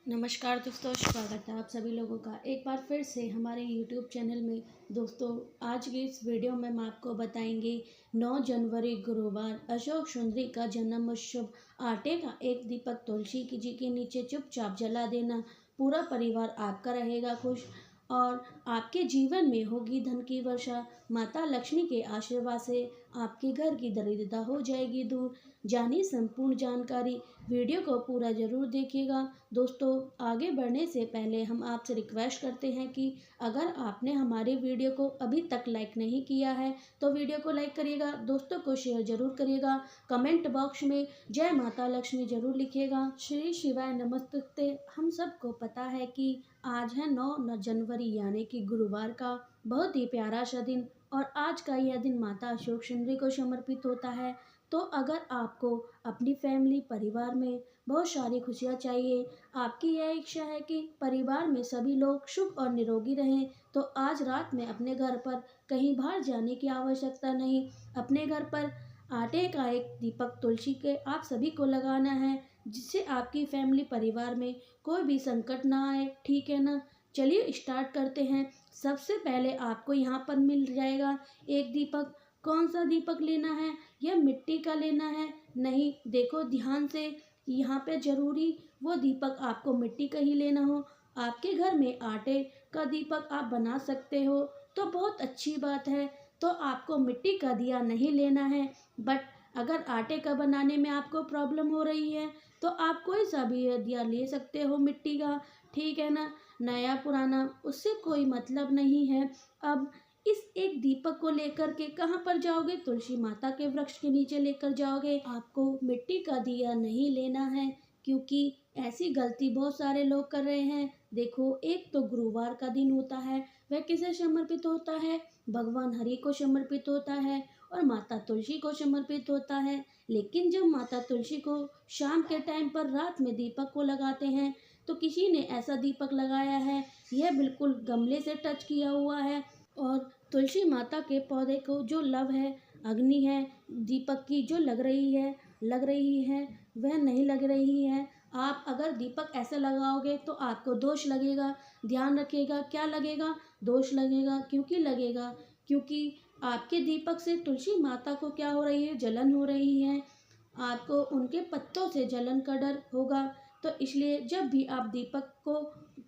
नमस्कार दोस्तों, स्वागत है आप सभी लोगों का एक बार फिर से हमारे यूट्यूब चैनल में। दोस्तों, आज की इस वीडियो में हम आपको बताएंगे 9 जनवरी गुरुवार अशोक सुंदरी का जन्म उत्सव। आटे का एक दीपक तुलसी जी के नीचे चुपचाप जला देना, पूरा परिवार आपका रहेगा खुश और आपके जीवन में होगी धन की वर्षा। माता लक्ष्मी के आशीर्वाद से आपके घर की दरिद्रता हो जाएगी दूर। जानिए संपूर्ण जानकारी, वीडियो को पूरा जरूर देखिएगा। दोस्तों, आगे बढ़ने से पहले हम आपसे रिक्वेस्ट करते हैं कि अगर आपने हमारे वीडियो को अभी तक लाइक नहीं किया है तो वीडियो को लाइक करिएगा, दोस्तों को शेयर जरूर करिएगा, कमेंट बॉक्स में जय माता लक्ष्मी जरूर लिखिएगा। श्री शिवाय नमस्ते। हम सबको पता है कि आज है 9 जनवरी यानी कि गुरुवार का बहुत ही प्यारा सा दिन और आज का यह दिन माता अशोक सुंदरी को समर्पित होता है। तो अगर आपको अपनी फैमिली परिवार में बहुत सारी खुशियाँ चाहिए, आपकी यह इच्छा है कि परिवार में सभी लोग सुख और निरोगी रहें, तो आज रात में अपने घर पर कहीं बाहर जाने की आवश्यकता नहीं। अपने घर पर आटे का एक दीपक तुलसी के आप सभी को लगाना है, जिससे आपकी फैमिली परिवार में कोई भी संकट ना आए। ठीक है ना? चलिए स्टार्ट करते हैं। सबसे पहले आपको यहाँ पर मिल जाएगा एक दीपक। कौन सा दीपक लेना है? यह मिट्टी का लेना है? नहीं, देखो ध्यान से, यहाँ पे जरूरी वो दीपक आपको मिट्टी का ही लेना हो। आपके घर में आटे का दीपक आप बना सकते हो तो बहुत अच्छी बात है, तो आपको मिट्टी का दिया नहीं लेना है। बट अगर आटे का बनाने में आपको प्रॉब्लम हो रही है तो आप कोई सा भी दिया ले सकते हो मिट्टी का। ठीक है ना? नया पुराना उससे कोई मतलब नहीं है। अब इस एक दीपक को लेकर के कहाँ पर जाओगे? तुलसी माता के वृक्ष के नीचे लेकर जाओगे। आपको मिट्टी का दिया नहीं लेना है, क्योंकि ऐसी गलती बहुत सारे लोग कर रहे हैं। देखो, एक तो गुरुवार का दिन होता है, वह किसे समर्पित होता है? भगवान हरि को समर्पित होता है और माता तुलसी को समर्पित होता है। लेकिन जब माता तुलसी को शाम के टाइम पर रात में दीपक को लगाते हैं तो किसी ने ऐसा दीपक लगाया है, यह बिल्कुल गमले से टच किया हुआ है और तुलसी माता के पौधे को जो लव है, अग्नि है दीपक की जो लग रही है वह नहीं लग रही है। आप अगर दीपक ऐसे लगाओगे तो आपको दोष लगेगा। ध्यान रखिएगा, क्या लगेगा? दोष लगेगा। क्योंकि लगेगा क्योंकि आपके दीपक से तुलसी माता को क्या हो रही है? जलन हो रही है। आपको उनके पत्तों से जलन का डर होगा। तो इसलिए जब भी आप दीपक को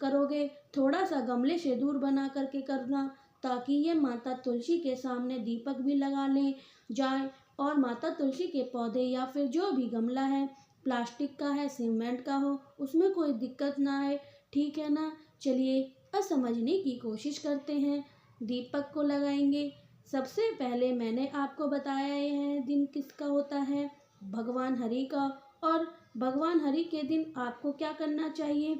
करोगे, थोड़ा सा गमले से दूर बना करके करना, ताकि ये माता तुलसी के सामने दीपक भी लगा ले जाए और माता तुलसी के पौधे या फिर जो भी गमला है, प्लास्टिक का है, सीमेंट का हो, उसमें कोई दिक्कत ना आए। ठीक है ना? चलिए अब समझने की कोशिश करते हैं। दीपक को लगाएंगे। सबसे पहले मैंने आपको बताया यह दिन किसका होता है? भगवान हरि का। और भगवान हरि के दिन आपको क्या करना चाहिए?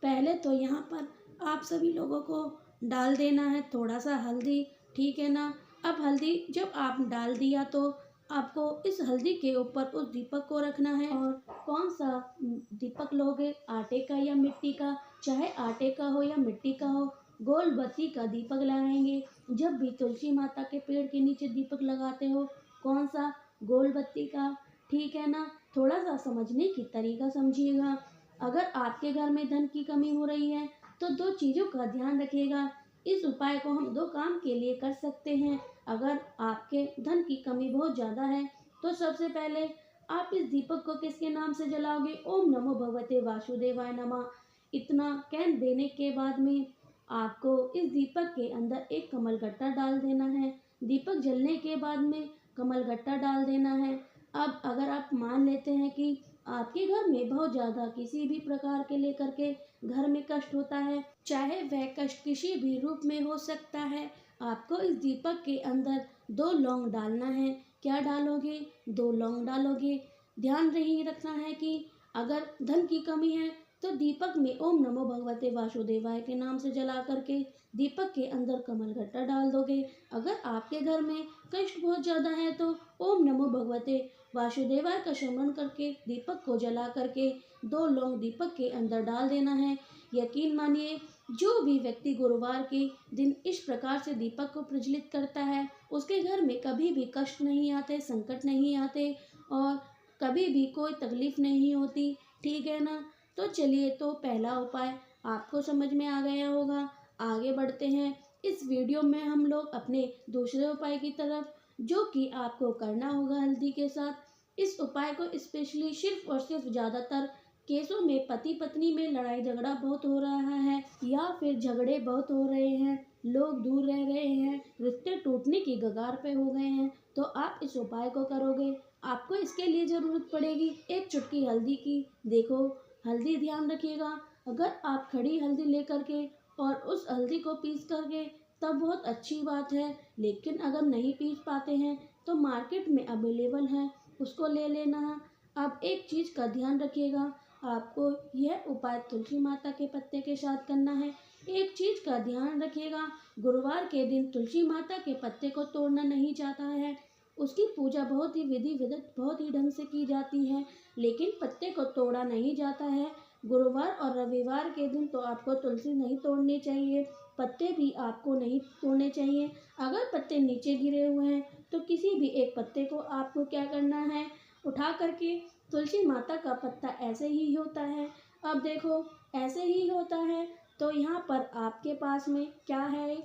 पहले तो यहाँ पर आप सभी लोगों को डाल देना है थोड़ा सा हल्दी। ठीक है ना? अब हल्दी जब आप डाल दिया तो आपको इस हल्दी के ऊपर उस दीपक को रखना है। और कौन सा दीपक लोगे? आटे का या मिट्टी का? चाहे आटे का हो या मिट्टी का हो, गोल बत्ती का दीपक लगाएंगे। जब भी तुलसी माता के पेड़ के नीचे दीपक लगाते हो, कौन सा? गोल बत्ती का। ठीक है ना? थोड़ा सा समझने की तरीका समझिएगा। अगर आपके घर में धन की कमी हो रही है तो दो चीज़ों का ध्यान रखिएगा। इस उपाय को हम दो काम के लिए कर सकते हैं। अगर आपके धन की कमी बहुत ज़्यादा है तो सबसे पहले आप इस दीपक को किसके नाम से जलाओगे? ओम नमो भगवते वासुदेवाय नमः। इतना कह देने के बाद में आपको इस दीपक के अंदर एक कमल गट्टा डाल देना है। दीपक जलने के बाद में कमल गट्टा डाल देना है। अब अगर आप मान लेते हैं कि आपके घर में बहुत ज़्यादा किसी भी प्रकार के लेकर के घर में कष्ट होता है, चाहे वह कष्ट किसी भी रूप में हो सकता है, आपको इस दीपक के अंदर 2 लौंग डालना है। क्या डालोगे? 2 लौंग डालोगे। ध्यान रही रखना है कि अगर धन की कमी है तो दीपक में ओम नमो भगवते वासुदेवाय के नाम से जला करके दीपक के अंदर कमल गट्टा डाल दोगे। अगर आपके घर में कष्ट बहुत ज़्यादा है तो ओम नमो भगवते वासुदेवाय का स्मरण करके दीपक को जला करके 2 लौंग दीपक के अंदर डाल देना है। यकीन मानिए, जो भी व्यक्ति गुरुवार के दिन इस प्रकार से दीपक को प्रज्वलित करता है, उसके घर में कभी भी कष्ट नहीं आते, संकट नहीं आते और कभी भी कोई तकलीफ नहीं होती। ठीक है ना? तो चलिए, तो पहला उपाय आपको समझ में आ गया होगा। आगे बढ़ते हैं। इस वीडियो में हम लोग अपने दूसरे उपाय की तरफ, जो कि आपको करना होगा हल्दी के साथ। इस उपाय को स्पेशली सिर्फ और सिर्फ ज़्यादातर केसों में पति पत्नी में लड़ाई झगड़ा बहुत हो रहा है, या फिर झगड़े बहुत हो रहे हैं, लोग दूर रह रहे हैं, रिश्ते टूटने की कगार पे हो गए हैं, तो आप इस उपाय को करोगे। आपको इसके लिए ज़रूरत पड़ेगी एक चुटकी हल्दी की। देखो, हल्दी ध्यान रखिएगा, अगर आप खड़ी हल्दी लेकर के और उस हल्दी को पीस करके, तब बहुत अच्छी बात है। लेकिन अगर नहीं पीस पाते हैं तो मार्केट में अवेलेबल है, उसको ले लेना है। अब एक चीज़ का ध्यान रखिएगा, आपको यह उपाय तुलसी माता के पत्ते के साथ करना है। एक चीज़ का ध्यान रखिएगा, गुरुवार के दिन तुलसी माता के पत्ते को तोड़ना नहीं चाहता है। उसकी पूजा बहुत ही विधि विधान बहुत ही ढंग से की जाती है, लेकिन पत्ते को तोड़ा नहीं जाता है। गुरुवार और रविवार के दिन तो आपको तुलसी नहीं तोड़नी चाहिए, पत्ते भी आपको नहीं तोड़ने चाहिए। अगर पत्ते नीचे गिरे हुए हैं तो किसी भी एक पत्ते को आपको क्या करना है, उठा करके, तुलसी माता का पत्ता ऐसे ही होता है। अब देखो, ऐसे ही होता है, तो यहाँ पर आपके पास में क्या है,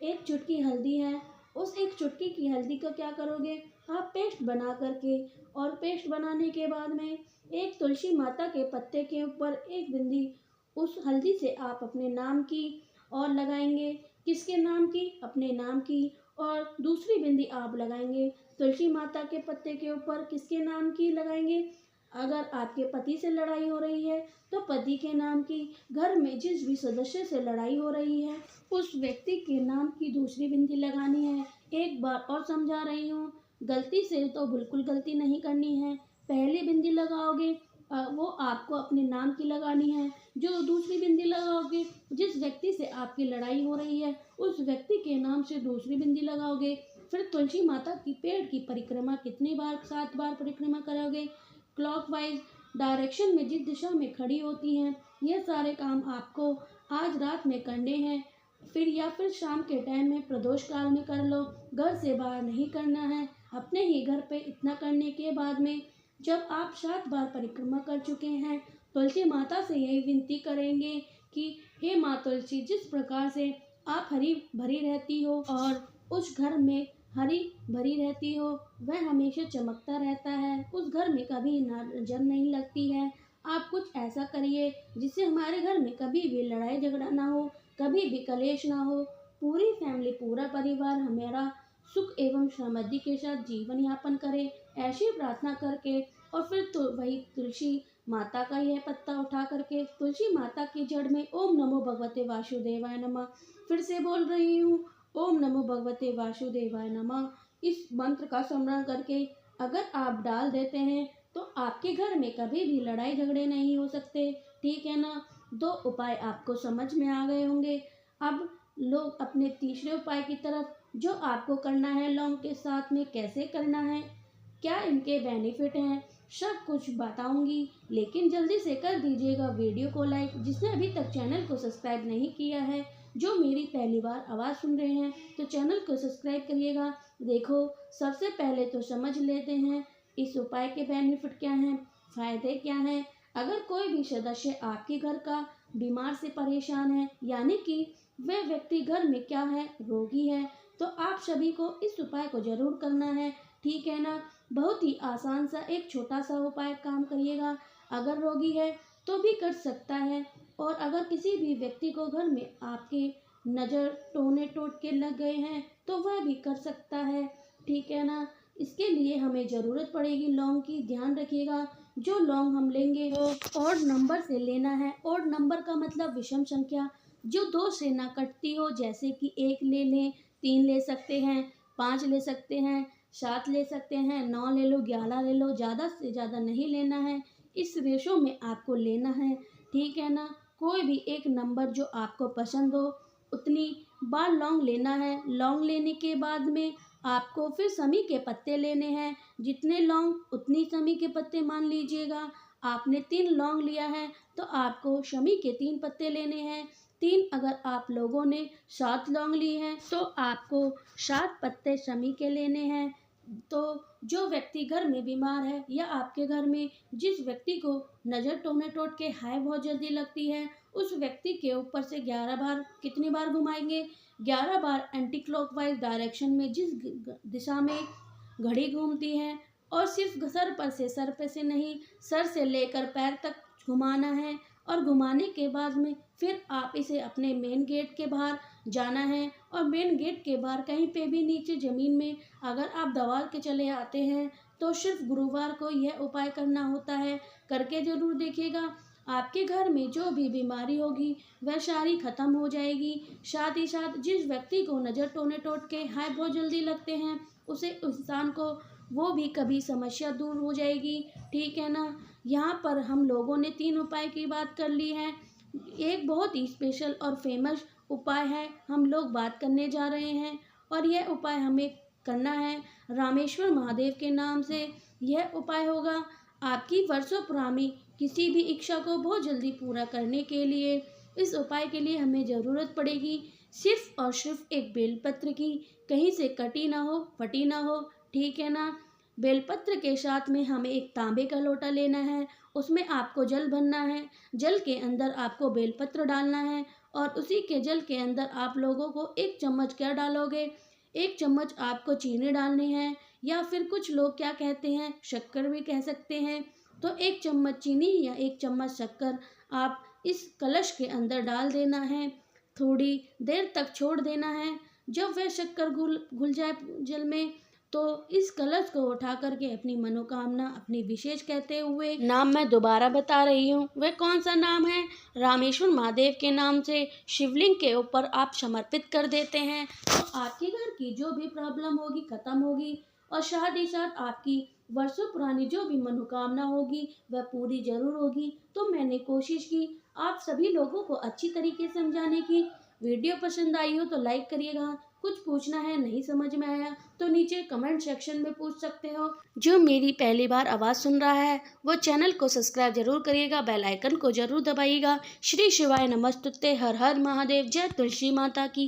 एक चुटकी हल्दी है। उस एक चुटकी की हल्दी का क्या करोगे, आप पेस्ट बना करके, और पेस्ट बनाने के बाद में एक तुलसी माता के पत्ते के ऊपर एक बिंदी उस हल्दी से आप अपने नाम की और लगाएंगे। किसके नाम की, अपने नाम की। और दूसरी बिंदी आप लगाएंगे तुलसी माता के पत्ते के ऊपर, किसके नाम की लगाएंगे, अगर आपके पति से लड़ाई हो रही है तो पति के नाम की। घर में जिस भी सदस्य से लड़ाई हो रही है उस व्यक्ति के नाम की दूसरी बिंदी लगानी है। एक बार और समझा रही हूँ, गलती से तो बिल्कुल गलती नहीं करनी है। पहली बिंदी लगाओगे वो आपको अपने नाम की लगानी है। जो दूसरी बिंदी लगाओगे, जिस व्यक्ति से आपकी लड़ाई हो रही है उस व्यक्ति के नाम से दूसरी बिंदी लगाओगे। फिर तुलसी माता की पेड़ की परिक्रमा कितनी बार, 7 बार परिक्रमा करोगे, क्लॉकवाइज डायरेक्शन में जिस दिशा में खड़ी होती हैं। ये सारे काम आपको आज रात में करने हैं। फिर या फिर शाम के टाइम में प्रदोष काल में कर लो, घर से बाहर नहीं करना है। अपने ही घर पे इतना करने के बाद में जब आप 7 बार परिक्रमा कर चुके हैं, तुलसी माता से यही विनती करेंगे कि हे माँ तुलसी, जिस प्रकार से आप हरी भरी रहती हो और उस घर में हरी भरी रहती हो, वह हमेशा चमकता रहता है, उस घर में कभी नजर नहीं लगती है। आप कुछ ऐसा करिए जिससे हमारे घर में कभी भी लड़ाई झगड़ा ना हो, कभी भी कलेश ना हो, पूरी फैमिली, पूरा परिवार हमारा सुख एवं समृद्धि के साथ जीवन यापन करे। ऐसी प्रार्थना करके, और फिर तो वही तुलसी माता का यह पत्ता उठा करके तुलसी माता की जड़ में ओम नमो भगवते वासुदेवाय नमः, फिर से बोल रही हूँ, ओम नमो भगवते वासुदेवाय नमः, इस मंत्र का स्मरण करके अगर आप डाल देते हैं तो आपके घर में कभी भी लड़ाई झगड़े नहीं हो सकते। ठीक है ना। 2 उपाय आपको समझ में आ गए होंगे। अब लोग अपने तीसरे उपाय की तरफ, जो आपको करना है लौंग के साथ में, कैसे करना है, क्या इनके बेनिफिट हैं, सब कुछ बताऊंगी। लेकिन जल्दी से कर दीजिएगा वीडियो को लाइक, जिसने अभी तक चैनल को सब्सक्राइब नहीं किया है। जो मेरी पहली बार आवाज़ सुन रहे हैं तो चैनल को सब्सक्राइब करिएगा। देखो, सबसे पहले तो समझ लेते हैं इस उपाय के बेनिफिट क्या हैं, फ़ायदे क्या हैं। अगर कोई भी सदस्य आपके घर का बीमार से परेशान है, यानी कि वह व्यक्ति घर में क्या है, रोगी है, तो आप सभी को इस उपाय को जरूर करना है। ठीक है ना। बहुत ही आसान सा एक छोटा सा उपाय काम करिएगा। अगर रोगी है तो भी कर सकता है, और अगर किसी भी व्यक्ति को घर में आपके नज़र टोने टोट के लग गए हैं तो वह भी कर सकता है। ठीक है ना। इसके लिए हमें ज़रूरत पड़ेगी लौंग की। ध्यान रखिएगा, जो लौंग हम लेंगे वो ऑड नंबर से लेना है। ऑड नंबर का मतलब विषम संख्या, जो 2 से ना कटती हो, जैसे कि 1 ले लें, 3 ले सकते हैं, 5 ले सकते हैं, 7 ले सकते हैं, 9 ले लो, 11 ले लो, ज़्यादा से ज़्यादा नहीं लेना है। इस रेशो में आपको लेना है। ठीक है ना। कोई भी एक नंबर जो आपको पसंद हो, उतनी बार लौंग लेना है। लौंग लेने के बाद में आपको फिर समी के पत्ते लेने हैं। जितने लौंग उतनी समी के पत्ते मान लीजिएगा। आपने 3 लौंग लिया है तो आपको शमी के 3 पत्ते लेने हैं। 3, अगर आप लोगों ने 7 लौंग ली हैं तो आपको 7 पत्ते शमी के लेने हैं। तो जो व्यक्ति घर में बीमार है या आपके घर में जिस व्यक्ति को नज़र टोने टोट के हाय बहुत जल्दी लगती है, उस व्यक्ति के ऊपर से 11 बार कितनी बार घुमाएंगे? 11 बार एंटी क्लॉकवाइज डायरेक्शन में जिस दिशा में घड़ी घूमती है, और सिर्फ सर पे से नहीं, सर से लेकर पैर तक घुमाना है। और घुमाने के बाद में फिर आप इसे अपने मेन गेट के बाहर जाना है, और मेन गेट के बाहर कहीं पे भी नीचे ज़मीन में अगर आप दबा के चले आते हैं तो सिर्फ गुरुवार को यह उपाय करना होता है। करके ज़रूर देखिएगा, आपके घर में जो भी बीमारी होगी वह सारी ख़त्म हो जाएगी। साथ ही साथ जिस व्यक्ति को नज़र टोने टोट के हाय बहुत जल्दी लगते हैं, उसे इंसान को वो भी कभी समस्या दूर हो जाएगी। ठीक है ना? यहाँ पर हम लोगों ने 3 उपाय की बात कर ली है। एक बहुत ही स्पेशल और फेमस उपाय है, हम लोग बात करने जा रहे हैं, और यह उपाय हमें करना है रामेश्वर महादेव के नाम से। यह उपाय होगा आपकी वर्षों पुरानी किसी भी इच्छा को बहुत जल्दी पूरा करने के लिए। इस उपाय के लिए हमें ज़रूरत पड़ेगी सिर्फ और सिर्फ एक बेलपत्र की, कहीं से कटी ना हो, फटी ना हो। ठीक है ना? बेलपत्र के साथ में हमें एक तांबे का लोटा लेना है, उसमें आपको जल भरना है, जल के अंदर आपको बेलपत्र डालना है, और उसी के जल के अंदर आप लोगों को 1 चम्मच क्या डालोगे? 1 चम्मच आपको चीनी डालनी है, या फिर कुछ लोग क्या कहते हैं, शक्कर भी कह सकते हैं। तो 1 चम्मच चीनी या 1 चम्मच शक्कर आप इस कलश के अंदर डाल देना है, थोड़ी देर तक छोड़ देना है। जब वह शक्कर घुल जाए जल में, तो इस कलश को उठा करके अपनी मनोकामना, अपनी विशेष कहते हुए, नाम मैं दोबारा बता रही हूँ, वह कौन सा नाम है? रामेश्वर महादेव के नाम से शिवलिंग के ऊपर आप समर्पित कर देते हैं, तो आपके घर की जो भी प्रॉब्लम होगी खत्म होगी, और साथ ही साथ आपकी वर्षों पुरानी जो भी मनोकामना होगी वह पूरी जरूर होगी। तो मैंने कोशिश की आप सभी लोगों को अच्छी तरीके से समझाने की। वीडियो पसंद आई हो तो लाइक करिएगा। कुछ पूछना है, नहीं समझ में आया तो नीचे कमेंट सेक्शन में पूछ सकते हो। जो मेरी पहली बार आवाज़ सुन रहा है वो चैनल को सब्सक्राइब जरूर करिएगा, बेल आइकन को जरूर दबाइएगा। श्री शिवाय नमस्तुते, हर हर महादेव, जय तुलसी माता की।